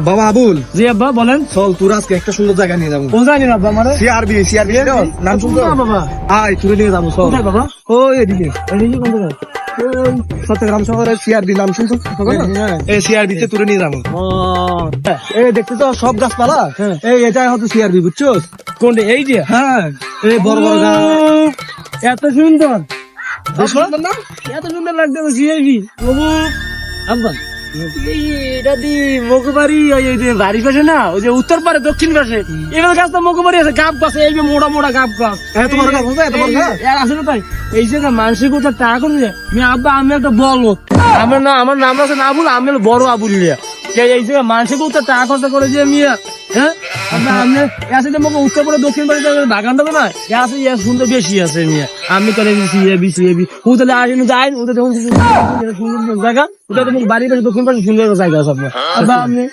বাবা আবুল, জি আব্বা বলেন। চল তোর আজকে একটা সুন্দর জায়গা নিয়ে যাবো। কোথায় নিন আব্বা আমারে? সিআরবি নাম শুনছো? না বাবা। আয় তোরে নিয়ে যাবো, চল। কোথায় বাবা? ওই এদিকে এদিকে কোন জায়গায়? ওই চট্টগ্রাম শহরের সিআরবি নাম শুনছো? এই সিআরবি তে তোরে নিয়ে যাবো। ও এই দেখতে তো সব গাছপালা, হ্যাঁ। এই এটাই হচ্ছে সিআরবি, বুঝছো? কোনটা? এই যে হ্যাঁ, এই বড় বড় গাছ। এত সুন্দর, বেশ সুন্দর না? এত সুন্দর লাগছে সিআইবি বাবু। আব্বা এটা দি মকুবাড়ি, ওই যে বাড়ির পাশে না, ওই যে উত্তর পারে দক্ষিণ পাশে এবার গাছ তো মকুবাড়ি আছে, গাব গাছ, এই যে মোটা মোটা গাব গাছ। এত বড় গাছ আছে, এত বড় গাছ? আছে না তাই? এই যে মানসিক কোথাও টাকা করে আব্বা, আমি একটা বলদ, আমার নাম আছে না আবুল, আমি হলো বড় আবুল লিয়া। এই যে মানসিক কোথাও টাকা খরচা করে যে মিয়া, হ্যাঁ আব্বা আমি আছে যে মোকে উত্তর পারে দক্ষিণ পারে বাগানটা তো না আছে, সুন্দর বেশি আছে মিয়া। আমি করে সিএবি সিএবি উতালে আসেন যাই, ওটা দেখুন সুন্দর জায়গা, ওটা তো বাড়ির পাশে দক্ষিণ পাশে সুন্দর জায়গা আছে আপনার। আব্বা আপনি